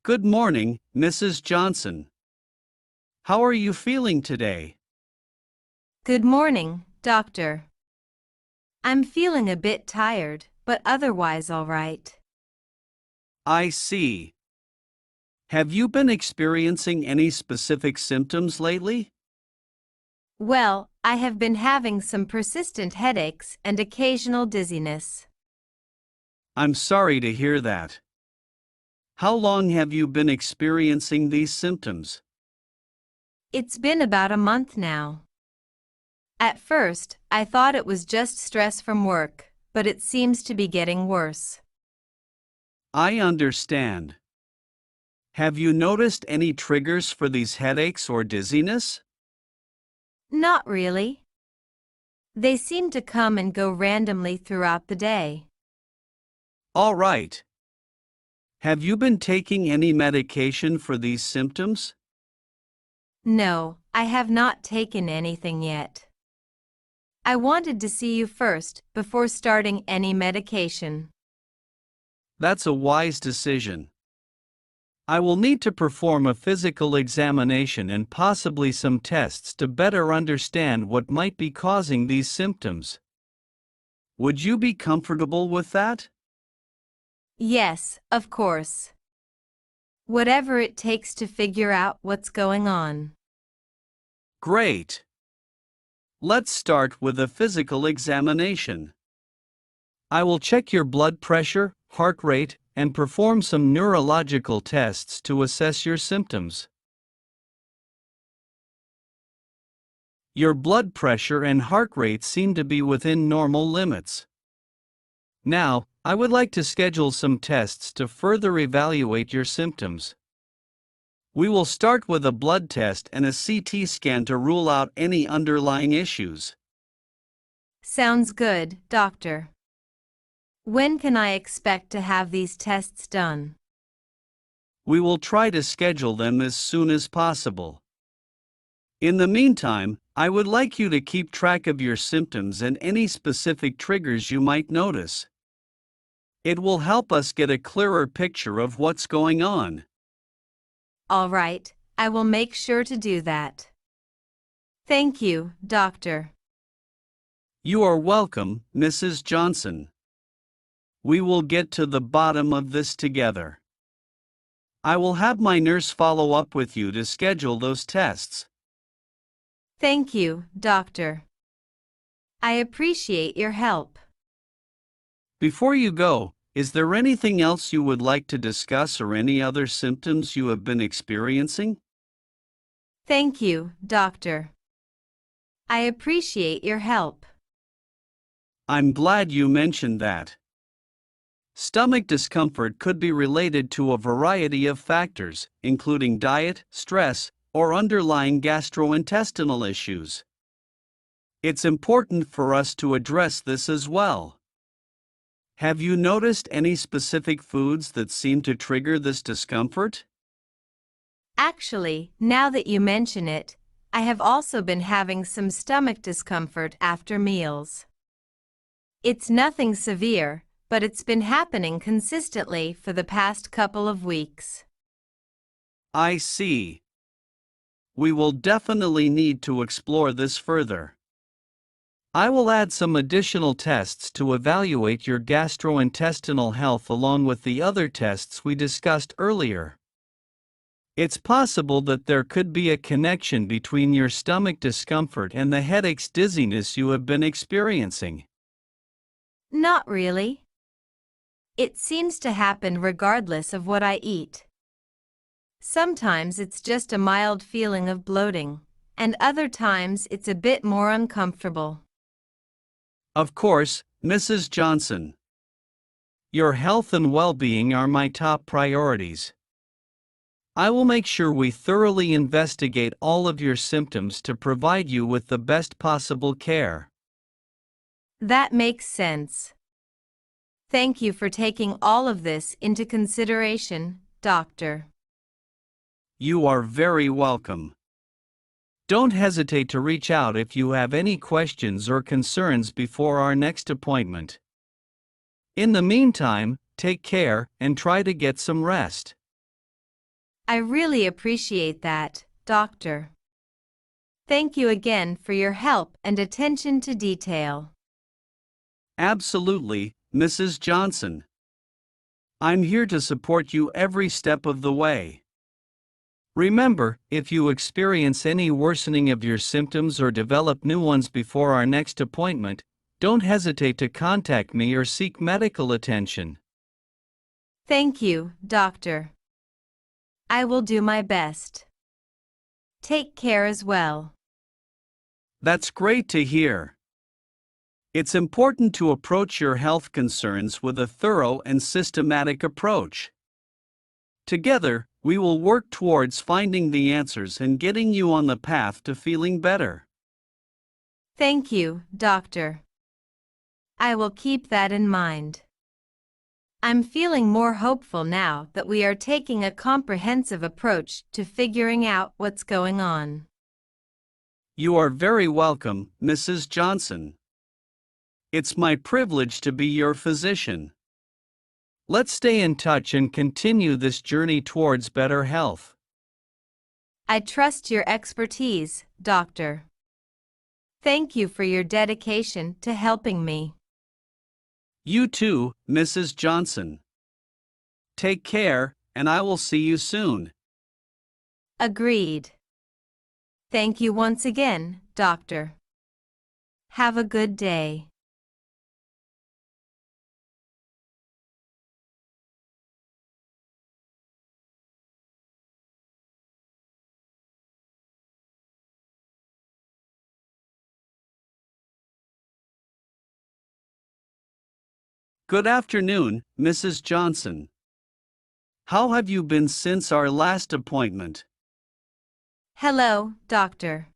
Good morning, Mrs. Johnson. How are you feeling today? Good morning, doctor. I'm feeling a bit tired, but otherwise all right. I see. Have you been experiencing any specific symptoms lately? Well, I have been having some persistent headaches and occasional dizziness. I'm sorry to hear that. How long have you been experiencing these symptoms? It's been about a month now. At first, I thought it was just stress from work, but it seems to be getting worse. I understand. Have you noticed any triggers for these headaches or dizziness? Not really. They seem to come and go randomly throughout the day. All right. Have you been taking any medication for these symptoms? No, I have not taken anything yet. I wanted to see you first before starting any medication. That's a wise decision. I will need to perform a physical examination and possibly some tests to better understand what might be causing these symptoms. Would you be comfortable with that? Yes, of course. Whatever it takes to figure out what's going on. Great. Let's start with a physical examination. I will check your blood pressure, heart rate, and perform some neurological tests to assess your symptoms. Your blood pressure and heart rate seem to be within normal limits. Now, I would like to schedule some tests to further evaluate your symptoms. We will start with a blood test and a CT scan to rule out any underlying issues. Sounds good, doctor. When can I expect to have these tests done? We will try to schedule them as soon as possible. In the meantime, I would like you to keep track of your symptoms and any specific triggers you might notice. It will help us get a clearer picture of what's going on. All right, I will make sure to do that. Thank you, doctor. You are welcome, Mrs. Johnson. We will get to the bottom of this together. I will have my nurse follow up with you to schedule those tests. Thank you, doctor. I appreciate your help. Before you go, is there anything else you would like to discuss or any other symptoms you have been experiencing? Thank you, doctor. I appreciate your help. I'm glad you mentioned that. Stomach discomfort could be related to a variety of factors, including diet, stress, or underlying gastrointestinal issues. It's important for us to address this as well. Have you noticed any specific foods that seem to trigger this discomfort? Actually, now that you mention it, I have also been having some stomach discomfort after meals. It's nothing severe, but it's been happening consistently for the past couple of weeks. I see. We will definitely need to explore this further. I will add some additional tests to evaluate your gastrointestinal health along with the other tests we discussed earlier. It's possible that there could be a connection between your stomach discomfort and the headaches dizziness you have been experiencing. Not really. It seems to happen regardless of what I eat. Sometimes it's just a mild feeling of bloating, and other times it's a bit more uncomfortable. Of course, Mrs. Johnson. Your health and well-being are my top priorities. I will make sure we thoroughly investigate all of your symptoms to provide you with the best possible care. That makes sense. Thank you for taking all of this into consideration, doctor. You are very welcome. Don't hesitate to reach out if you have any questions or concerns before our next appointment. In the meantime, take care and try to get some rest. I really appreciate that, doctor. Thank you again for your help and attention to detail. Absolutely, Mrs. Johnson. I'm here to support you every step of the way. Remember, if you experience any worsening of your symptoms or develop new ones before our next appointment, don't hesitate to contact me or seek medical attention. Thank you, doctor. I will do my best. Take care as well. That's great to hear. It's important to approach your health concerns with a thorough and systematic approach. Together, we will work towards finding the answers and getting you on the path to feeling better. Thank you, doctor. I will keep that in mind. I'm feeling more hopeful now that we are taking a comprehensive approach to figuring out what's going on. You are very welcome, Mrs. Johnson. It's my privilege to be your physician. Let's stay in touch and continue this journey towards better health. I trust your expertise, doctor. Thank you for your dedication to helping me. You too, Mrs. Johnson. Take care, and I will see you soon. Agreed. Thank you once again, doctor. Have a good day. Good afternoon, Mrs. Johnson. How have you been since our last appointment? Hello, doctor.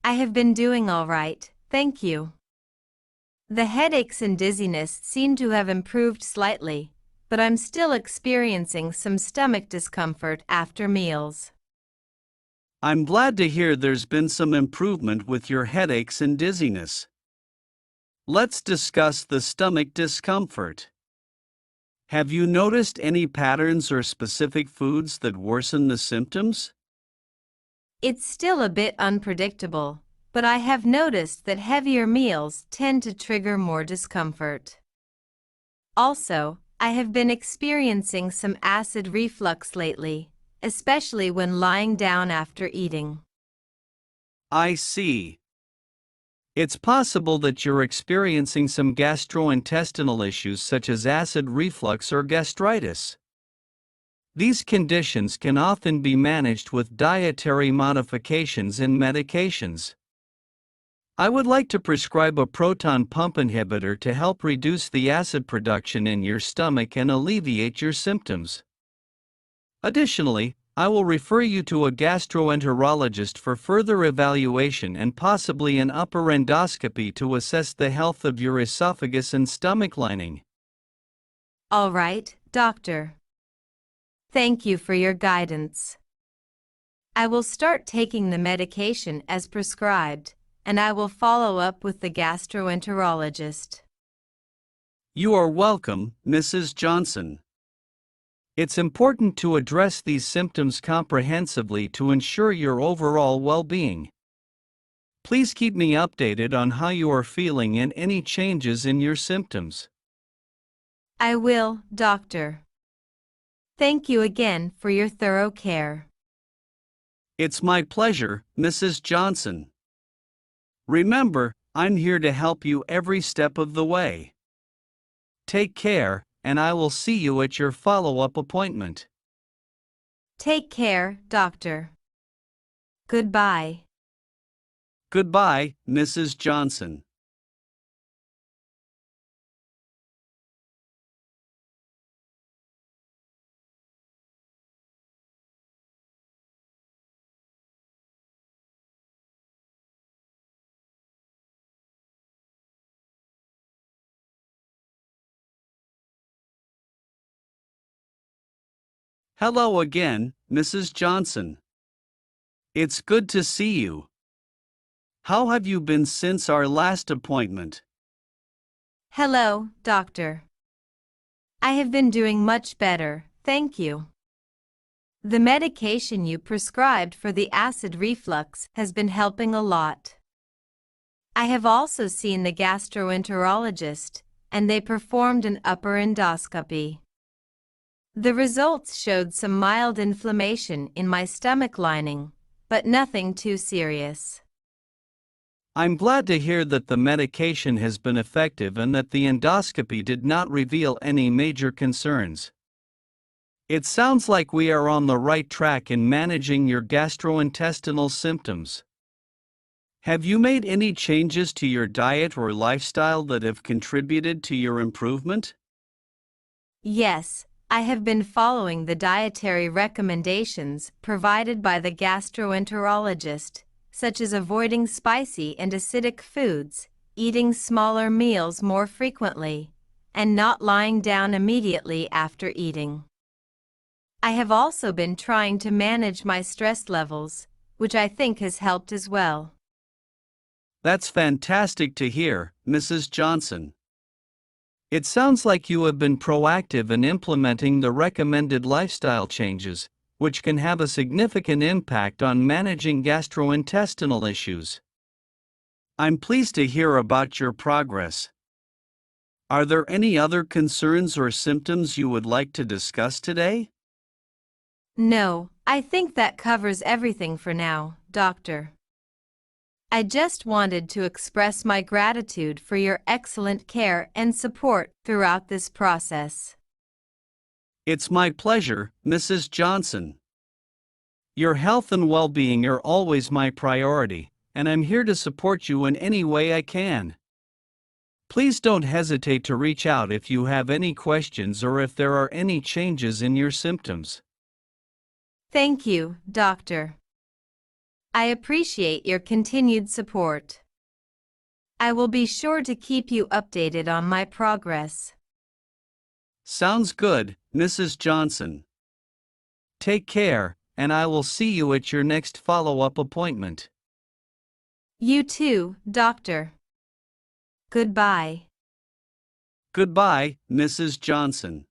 I have been doing all right, thank you. The headaches and dizziness seem to have improved slightly, but I'm still experiencing some stomach discomfort after meals. I'm glad to hear there's been some improvement with your headaches and dizziness. Let's discuss the stomach discomfort. Have you noticed any patterns or specific foods that worsen the symptoms? It's still a bit unpredictable, but I have noticed that heavier meals tend to trigger more discomfort. Also, I have been experiencing some acid reflux lately, especially when lying down after eating. I see. It's possible that you're experiencing some gastrointestinal issues such as acid reflux or gastritis. These conditions can often be managed with dietary modifications and medications. I would like to prescribe a proton pump inhibitor to help reduce the acid production in your stomach and alleviate your symptoms. Additionally, I will refer you to a gastroenterologist for further evaluation and possibly an upper endoscopy to assess the health of your esophagus and stomach lining. All right, doctor. Thank you for your guidance. I will start taking the medication as prescribed, and I will follow up with the gastroenterologist. You are welcome, Mrs. Johnson. It's important to address these symptoms comprehensively to ensure your overall well-being. Please keep me updated on how you are feeling and any changes in your symptoms. I will, doctor. Thank you again for your thorough care. It's my pleasure, Mrs. Johnson. Remember, I'm here to help you every step of the way. Take care, and I will see you at your follow-up appointment. Take care, doctor. Goodbye. Goodbye, Mrs. Johnson. Hello again, Mrs. Johnson. It's good to see you. How have you been since our last appointment? Hello, doctor. I have been doing much better, thank you. The medication you prescribed for the acid reflux has been helping a lot. I have also seen the gastroenterologist, and they performed an upper endoscopy. The results showed some mild inflammation in my stomach lining, but nothing too serious. I'm glad to hear that the medication has been effective and that the endoscopy did not reveal any major concerns. It sounds like we are on the right track in managing your gastrointestinal symptoms. Have you made any changes to your diet or lifestyle that have contributed to your improvement? Yes, I have been following the dietary recommendations provided by the gastroenterologist, such as avoiding spicy and acidic foods, eating smaller meals more frequently, and not lying down immediately after eating. I have also been trying to manage my stress levels, which I think has helped as well. That's fantastic to hear, Mrs. Johnson. It sounds like you have been proactive in implementing the recommended lifestyle changes, which can have a significant impact on managing gastrointestinal issues. I'm pleased to hear about your progress. Are there any other concerns or symptoms you would like to discuss today? No, I think that covers everything for now, Doctor. I just wanted to express my gratitude for your excellent care and support throughout this process. It's my pleasure, Mrs. Johnson. Your health and well-being are always my priority, and I'm here to support you in any way I can. Please don't hesitate to reach out if you have any questions or if there are any changes in your symptoms. Thank you, Doctor. I appreciate your continued support. I will be sure to keep you updated on my progress. Sounds good, Mrs. Johnson. Take care, and I will see you at your next follow-up appointment. You too, Doctor. Goodbye. Goodbye, Mrs. Johnson.